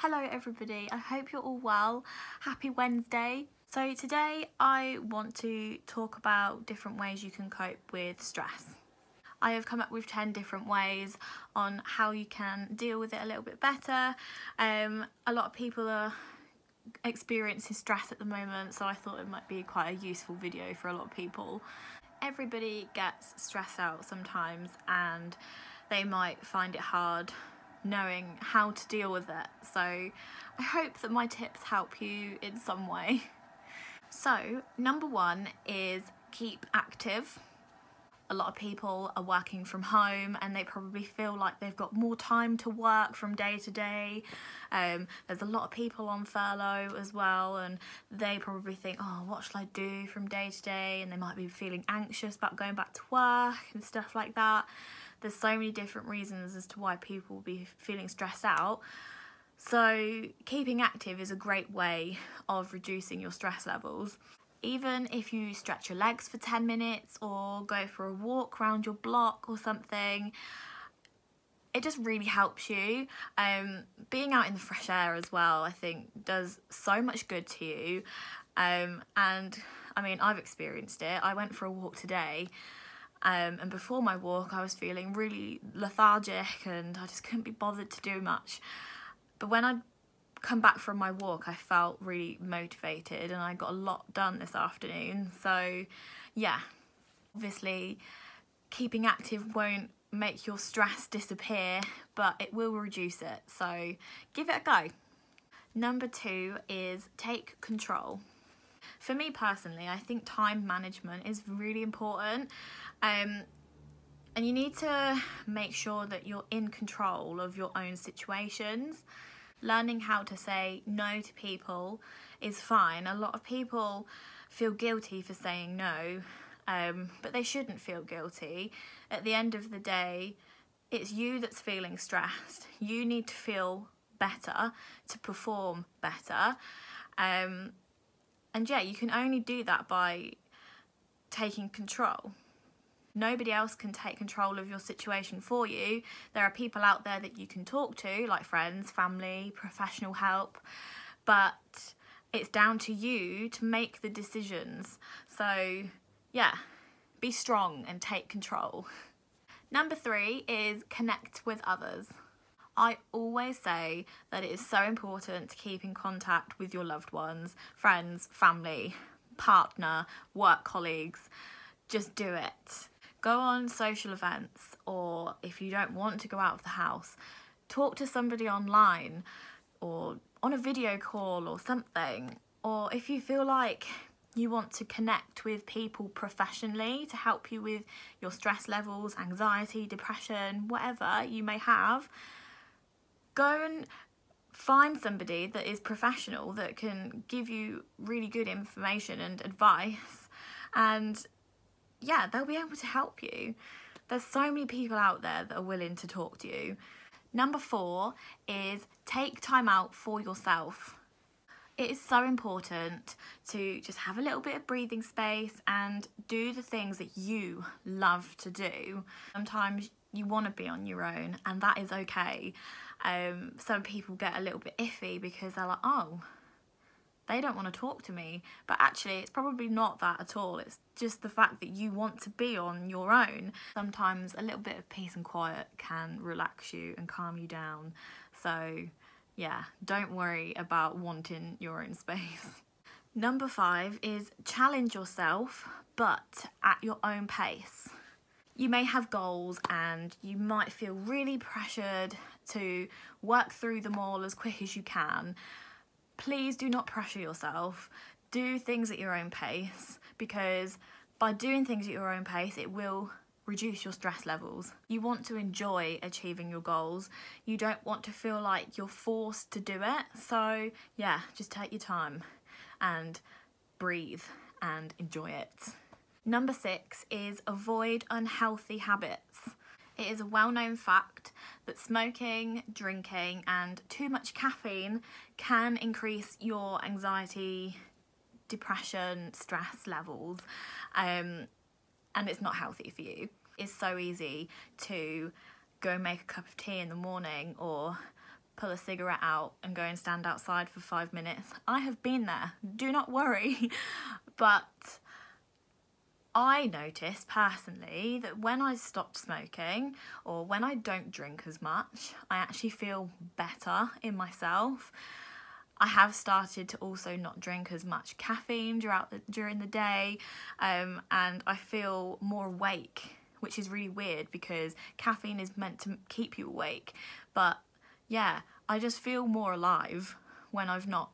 Hello everybody, I hope you're all well. Happy Wednesday. So today I want to talk about different ways you can cope with stress. I have come up with 10 different ways on how you can deal with it a little bit better. A lot of people are experiencing stress at the moment, so I thought it might be quite a useful video for a lot of people. Everybody gets stressed out sometimes and they might find it hard knowing how to deal with it, so I hope that my tips help you in some way. So number one is keep active. A lot of people are working from home and they probably feel like they've got more time to work from day to day. There's a lot of people on furlough as well, and they probably think, oh, what shall I do from day to day? And they might be feeling anxious about going back to work and stuff like that. There's so many different reasons as to why people will be feeling stressed out. So keeping active is a great way of reducing your stress levels. Even if you stretch your legs for 10 minutes or go for a walk around your block or something, it just really helps you. Being out in the fresh air as well, I think, does so much good to you. And I mean, I've experienced it. I went for a walk today. And before my walk I was feeling really lethargic and I just couldn't be bothered to do much. But when I'd come back from my walk I felt really motivated and I got a lot done this afternoon. So yeah, obviously keeping active won't make your stress disappear, but it will reduce it, so give it a go. Number two is take control. For me personally, I think time management is really important, and you need to make sure that you're in control of your own situations. Learning how to say no to people is fine. A lot of people feel guilty for saying no, but they shouldn't feel guilty. At the end of the day, it's you that's feeling stressed. You need to feel better to perform better. And yeah, you can only do that by taking control. Nobody else can take control of your situation for you. There are people out there that you can talk to, like friends, family, professional help, but it's down to you to make the decisions. So yeah, be strong and take control. Number three is connect with others. I always say that it is so important to keep in contact with your loved ones, friends, family, partner, work colleagues. Just do it. Go on social events, or if you don't want to go out of the house, talk to somebody online or on a video call or something. Or if you feel like you want to connect with people professionally to help you with your stress levels, anxiety, depression, whatever you may have, go and find somebody that is professional that can give you really good information and advice, and yeah, they'll be able to help you. There's so many people out there that are willing to talk to you. Number four is take time out for yourself. It is so important to just have a little bit of breathing space and do the things that you love to do. Sometimes you want to be on your own, and that is okay. Some people get a little bit iffy because they're like, oh, they don't want to talk to me, but actually it's probably not that at all. It's just the fact that you want to be on your own. Sometimes a little bit of peace and quiet can relax you and calm you down. So yeah, don't worry about wanting your own space. Number five is challenge yourself, but at your own pace. You may have goals and you might feel really pressured to work through them all as quick as you can. Please do not pressure yourself. Do things at your own pace, because by doing things at your own pace, it will reduce your stress levels. You want to enjoy achieving your goals. You don't want to feel like you're forced to do it. So yeah, just take your time and breathe and enjoy it. Number six is avoid unhealthy habits. It is a well-known fact that smoking, drinking and too much caffeine can increase your anxiety, depression, stress levels, and it's not healthy for you. It's so easy to go and make a cup of tea in the morning or pull a cigarette out and go and stand outside for 5 minutes. I have been there, do not worry. But I noticed personally that when I stopped smoking or when I don't drink as much, I actually feel better in myself. I have started to also not drink as much caffeine during the day, and I feel more awake, which is really weird because caffeine is meant to keep you awake. But yeah, I just feel more alive when I've not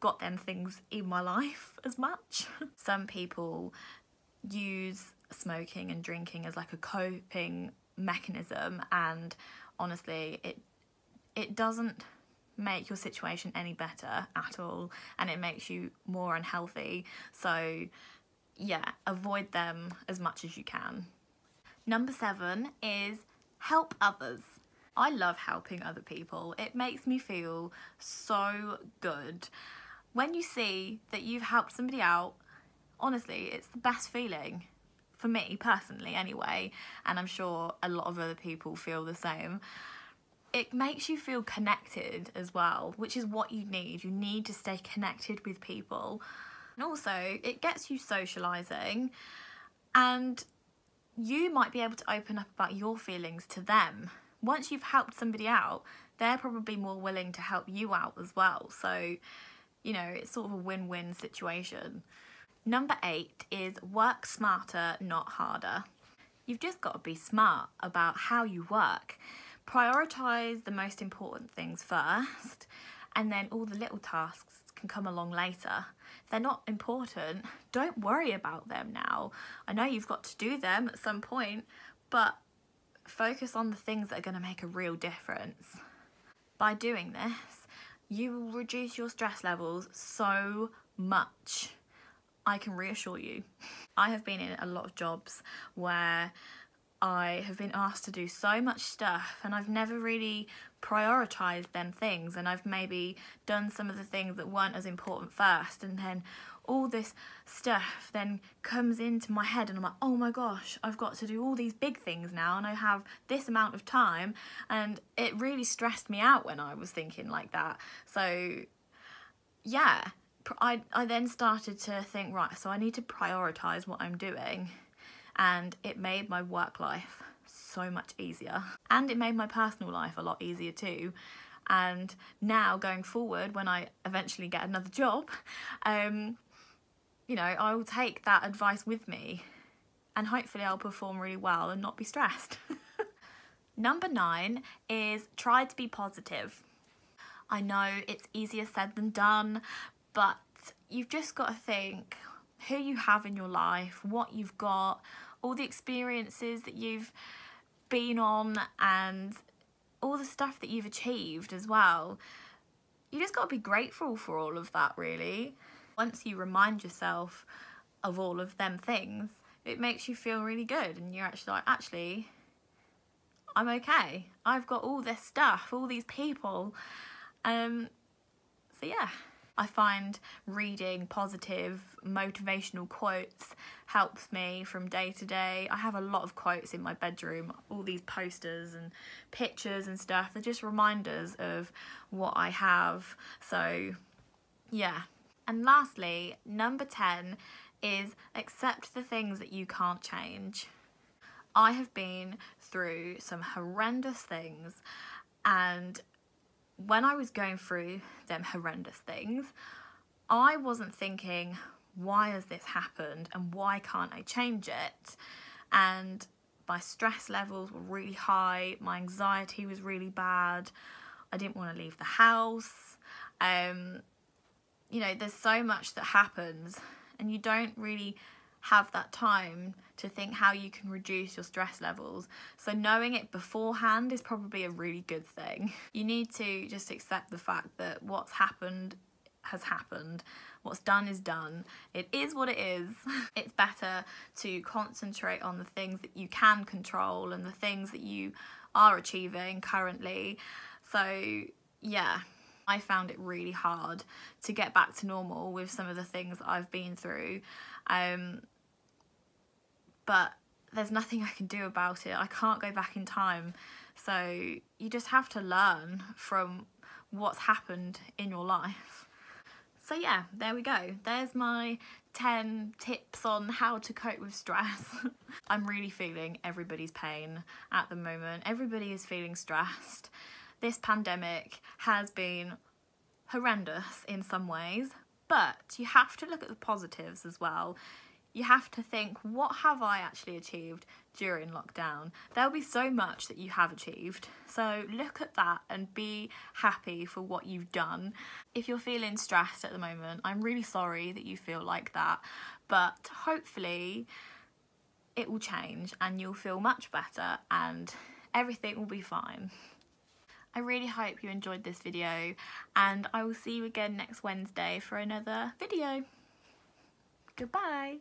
got them things in my life as much. Some people use smoking and drinking as like a coping mechanism, and honestly it doesn't make your situation any better at all, and it makes you more unhealthy. So yeah, avoid them as much as you can. Number 7 is help others. I love helping other people. It makes me feel so good. When you see that you've helped somebody out, honestly, it's the best feeling. For me, personally, anyway, and I'm sure a lot of other people feel the same. It makes you feel connected as well, which is what you need. You need to stay connected with people. And also, it gets you socialising, and you might be able to open up about your feelings to them. Once you've helped somebody out, they're probably more willing to help you out as well. So, you know, it's sort of a win-win situation. Number 8 is work smarter, not harder. You've just got to be smart about how you work. Prioritise the most important things first, and then all the little tasks can come along later. If they're not important, don't worry about them now. I know you've got to do them at some point, but focus on the things that are going to make a real difference. By doing this, you will reduce your stress levels so much. I can reassure you. I have been in a lot of jobs where I have been asked to do so much stuff, and I've never really prioritised them things, and I've maybe done some of the things that weren't as important first, and then all this stuff then comes into my head and I'm like, oh my gosh, I've got to do all these big things now and I have this amount of time, and it really stressed me out when I was thinking like that. So yeah, I then started to think, right, so I need to prioritise what I'm doing. And it made my work life so much easier, and it made my personal life a lot easier too. And now going forward, when I eventually get another job, you know, I will take that advice with me, and hopefully I'll perform really well and not be stressed. Number 9 is try to be positive. I know it's easier said than done, but you've just got to think who you have in your life, what you've got, all the experiences that you've been on, and all the stuff that you've achieved as well. You just got to be grateful for all of that, really. Once you remind yourself of all of them things, it makes you feel really good, and you're actually like, actually, I'm okay. I've got all this stuff, all these people. So yeah. I find reading positive, motivational quotes helps me from day to day. I have a lot of quotes in my bedroom, all these posters and pictures and stuff. They're just reminders of what I have. So, yeah. And lastly, number 10 is accept the things that you can't change. I have been through some horrendous things, and when I was going through them horrendous things, I wasn't thinking, why has this happened and why can't I change it? And my stress levels were really high, my anxiety was really bad, I didn't want to leave the house. You know, there's so much that happens, and you don't really have that time to think how you can reduce your stress levels. So knowing it beforehand is probably a really good thing. You need to just accept the fact that what's happened has happened. What's done is done. It is what it is. It's better to concentrate on the things that you can control and the things that you are achieving currently. So yeah, I found it really hard to get back to normal with some of the things that I've been through. But there's nothing I can do about it. I can't go back in time. So you just have to learn from what's happened in your life. So yeah, there we go. There's my 10 tips on how to cope with stress. I'm really feeling everybody's pain at the moment. Everybody is feeling stressed. This pandemic has been horrendous in some ways, but you have to look at the positives as well. You have to think, what have I actually achieved during lockdown? There'll be so much that you have achieved. So look at that and be happy for what you've done. If you're feeling stressed at the moment, I'm really sorry that you feel like that, but hopefully it will change and you'll feel much better and everything will be fine. I really hope you enjoyed this video, and I will see you again next Wednesday for another video. Goodbye.